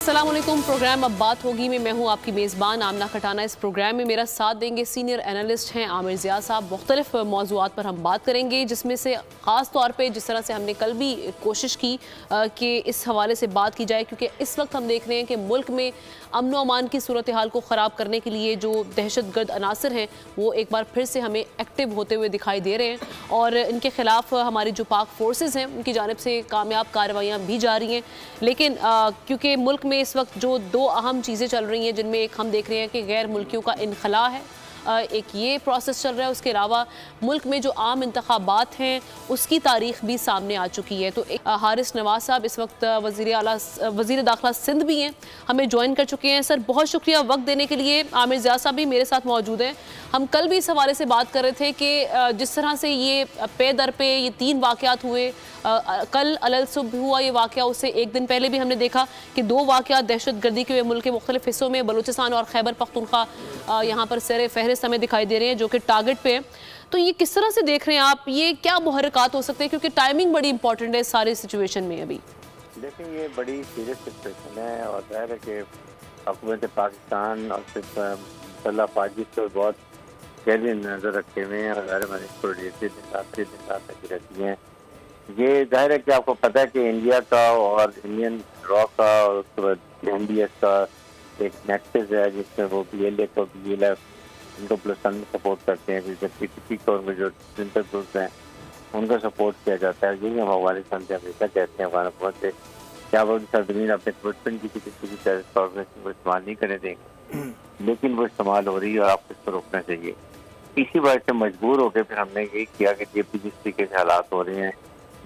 अस्सलाम वालेकुम। प्रोग्राम अब बात होगी में मैं हूँ आपकी मेज़बान आमना खटाना। इस प्रोग्राम में मेरा साथ देंगे सीनियर एनालिस्ट हैं आमिर ज़िया साहब। मुख्तलिफ मौज़ूआत पर हम बात करेंगे, जिसमें से ख़ास तौर पे जिस तरह से हमने कल भी कोशिश की कि इस हवाले से बात की जाए, क्योंकि इस वक्त हम देख रहे हैं कि मुल्क में अमन व अमान की सूरत हाल को ख़राब करने के लिए जो दहशतगर्द अनासर हैं वो एक बार फिर से हमें एक्टिव होते हुए दिखाई दे रहे हैं और इनके ख़िलाफ़ हमारी जो पाक फोर्सेस हैं उनकी जानिब से कामयाब कार्रवाइयाँ भी जारी हैं। लेकिन क्योंकि मुल्क में इस वक्त जो दो अहम चीज़ें चल रही हैं, जिनमें एक हम देख रहे हैं कि गैर मुल्कियों का इनखला है, एक ये प्रोसेस चल रहा है, उसके अलावा मुल्क में जो आम इंतखाबात हैं उसकी तारीख भी सामने आ चुकी है। तो हारिस नवाज साहब इस वक्त वज़ीर दाखिला सिंध भी हैं, हमें ज्वाइन कर चुके हैं। सर बहुत शुक्रिया वक्त देने के लिए। आमिर ज़िया साहब भी मेरे साथ मौजूद हैं। हम कल भी इस हवाले से बात कर रहे थे कि जिस तरह से ये पे दर पे ये 3 वाक़यात हुए, कल अलल सुबह हुआ ये वाक़या, उससे एक दिन पहले भी हमने देखा कि 2 वाक़यात दहशतगर्दी के हुए मुल्क के मुख्तलिफ हिस्सों में, बलूचिस्तान और खैबर पख्तूनख्वा यहाँ पर सर फहरिस्त हमें दिखाई दे रहे हैं जो कि टारगेट पे हैं। तो ये किस तरह से देख रहे हैं आप, ये क्या मुहर्रिकात हो सकते हैं, क्योंकि टाइमिंग बड़ी इंपॉर्टेंट है इस सारी सिचुएशन में। अभी देखिए ये बड़ी सीरियस सिचुएशन है और जाहिर है कि हुकूमत पाकिस्तान और सिर्फ मुसल्लह फौजी को बहुत गहरी नज़र रखे हुए हैं और ज़ाहिर इसको दिन रात लगी रहती हैं। ये जाहिर है कि आपको पता है कि इंडिया का और इंडियन रॉ का और उसके बाद एनडीएस का एक नेक्सस है, जिसमें वो BLA को BLF उनको बलूचिस्तान में सपोर्ट करते हैं, जैसे PTP को उनके जो सेंटर ग्रुप्स हैं उनको सपोर्ट किया जाता है। यही हम अफगानिस्तान से हमेशा कहते हैं अफगान से क्या वो सरजमीन अपने कमिटमेंट की किसी भी टेररिस्ट ऑर्गेनाइजेशन को इस्तेमाल नहीं करने देंगे, लेकिन वो इस्तेमाल हो रही है और आपको इसको रोकना चाहिए। इसी वजह से मजबूर होकर फिर हमने यही किया कि JP जिस तरीके से हालात हो रहे हैं,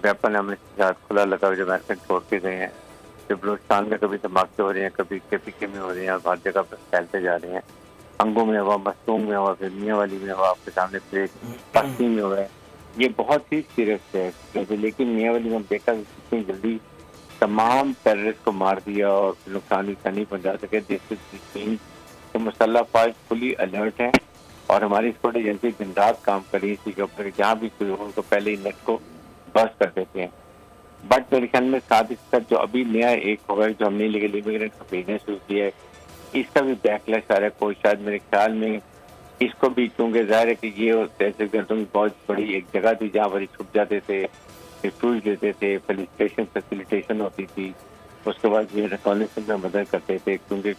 वेपन हमने साथ खुला लगा जो अमेरिकन छोड़ के गए हैं, जो बलूचिस्तान में कभी धमाके हो रहे हैं, कभी KPK में हो रहे हैं और हर जगह पर फैलते जा रहे हैं। अंगों में हुआ, मस्तूम में हुआ, फिर मियांवाली में हुआ, आपके सामने फिर पश्ती में हुआ है। ये बहुत ही सीरियस है, लेकिन मियांवाली में हम देखा कितनी जल्दी तमाम टेररिस्ट को मार दिया और नुकसान नहीं पहुंचा सके। तो मुसल्लह फौज फुली अलर्ट है और हमारी स्क्वाड एजेंसी दिन रात काम कर रही थी कि ऊपर जहाँ भी कोई हो उनको पहले ही नेट को बस कर देते हैं। बट मेरे ख्याल में साथ ही साथ जो अभी नया एक होगा जो हमने लीगल इमिग्रेंट का भेजना शुरू किया है, इसका भी बैकलैश आ रहा है। कोई शायद मेरे ख्याल में इसको भी, चूँकि ज़ाहिर है कि ये दहशतगर्दों की बहुत बड़ी एक जगह थी जहाँ पर छुप जाते थे, रिफ्यूज लेते थे, फैसिलिटेशन होती थी, उसके बाद ये रिकॉग्निशन में मदद करते थे। क्योंकि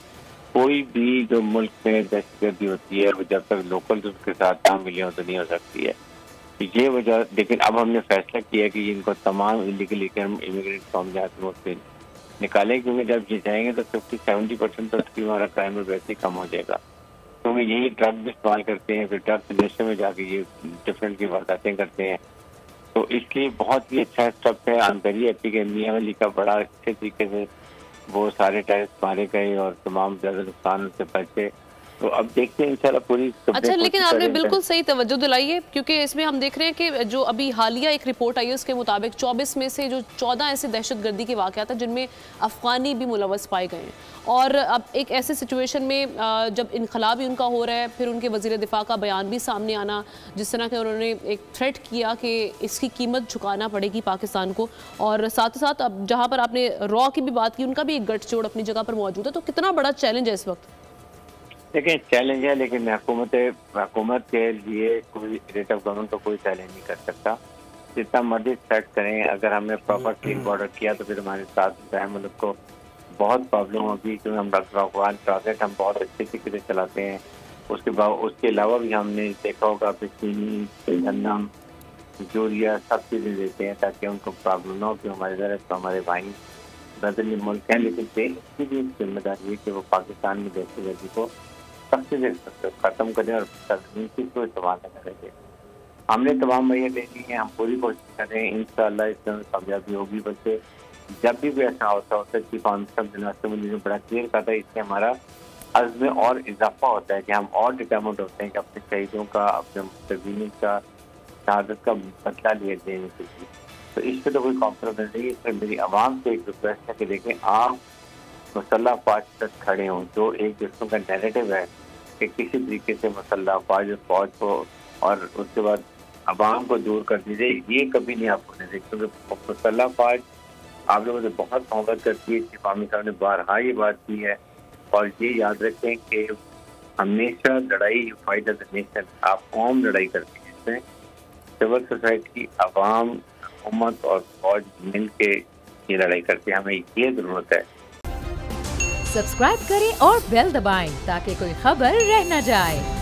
कोई भी जो मुल्क में दहशतगर्दी होती है वो जब तक लोकल उसके साथ ना मिले हो तो नहीं हो सकती है। ये वजह, लेकिन अब हमने फैसला किया कि इनको तमाम इलीगल इमिग्रेंट फॉर्म जहाँ से निकालें, क्योंकि जब ये जाएंगे तो 50-70% तो हमारा क्राइम में वैसे ही कम हो जाएगा। क्योंकि यही ड्रग भी इस्तेमाल करते हैं, फिर ड्रग नशे में जाके ये डिफरेंट की वारदातें करते हैं। तो इसलिए बहुत ही अच्छा स्टेप है। I'm very happy कि मियांवाली का बड़ा अच्छे तरीके से वो सारे टेररिस्ट मारे गए और तमाम ज़्यादा नुकसान उनसे बचे। तो अब देखते हैं इंशाल्लाह पूरी। अच्छा, लेकिन आपने बिल्कुल सही तवज्जो दिलाई है, क्योंकि इसमें हम देख रहे हैं कि जो अभी हालिया एक रिपोर्ट आई है उसके मुताबिक 24 में से जो 14 ऐसे दहशतगर्दी के वाक़यात हैं जिनमें अफ़गानी भी मुलव्वस पाए गए हैं। और अब एक ऐसे सिचुएशन में जब इनखला भी उनका हो रहा है, फिर उनके वज़ीर दिफा का बयान भी सामने आना, जिस तरह के उन्होंने एक थ्रेट किया कि इसकी कीमत झुकाना पड़ेगी पाकिस्तान को, और साथ ही साथ अब जहाँ पर आपने रॉ की भी बात की, उनका भी एक गठजोड़ अपनी जगह पर मौजूद है। तो कितना बड़ा चैलेंज है इस वक्त? देखिए चैलेंज है, लेकिन हुकूमत के लिए कोई रेट ऑफ गवर्नमेंट को कोई चैलेंज नहीं कर सकता। जितना मर्जी सेट करें, अगर हमने प्रॉपर क्लीन बॉर्डर किया तो फिर हमारे साथ मुल्क को बहुत प्रॉब्लम होगी, क्योंकि हम अफगान टारगेट हम बहुत अच्छे तरीके से चलाते हैं। उसके अलावा भी हमने देखा होगा चीनी, गन्ना, यूरिया सब चीज़ें देते हैं ताकि उनको प्रॉब्लम ना हो कि हमारे ज़रा तो हमारे भाई बदली मुल्क हैं। लेकिन तेल की भी जिम्मेदारी है कि वो पाकिस्तान में दहशतगर्दी को सबसे खत्म करें और नीति को इस्तेमाल न करेंगे। हमने तमाम वजह ले ली है, हम पूरी कोशिश कर रहे हैं, इंशाअल्लाह इसमें कामयाबी होगी। बच्चे जब भी ऐसा होता है चीफ मुझे बड़ा क्लियर करता है, इससे हमारा अज़्म और इजाफा होता है कि हम और डिटरमिन्ड होते हैं कि अपने शहीदों का, अपने मुस्तकीन का शहादत का बदला लिया देने के लिए। तो इस पर तो कोई कॉम्प्रोमाइज़ नहीं है। इसमें मेरी आवाम से एक रिक्वेस्ट है कि देखें आप मुसल्लह फौज तक खड़े हों। जो एक जिसम का नैरेटिव है कि किसी तरीके से मुसल्लह फौज को और उसके बाद अवाम को दूर कर दीजिए, ये कभी नहीं आप होने दें, क्योंकि मुसल्लह फौज आप लोगों से बहुत मोहब्बत करती है। इमाम साहब ने बारहा ये बात की है, और ये याद रखें कि हमेशा लड़ाई फाइट ऑफ द नेशन, आप कौम लड़ाई करती है, इसमें सिविल सोसाइटी, आवाम, हुकूमत और फौज मिल के ये लड़ाई करते हैं। हमें ये जरूरत है। सब्सक्राइब करें और बेल दबाएं ताकि कोई खबर रह न जाए।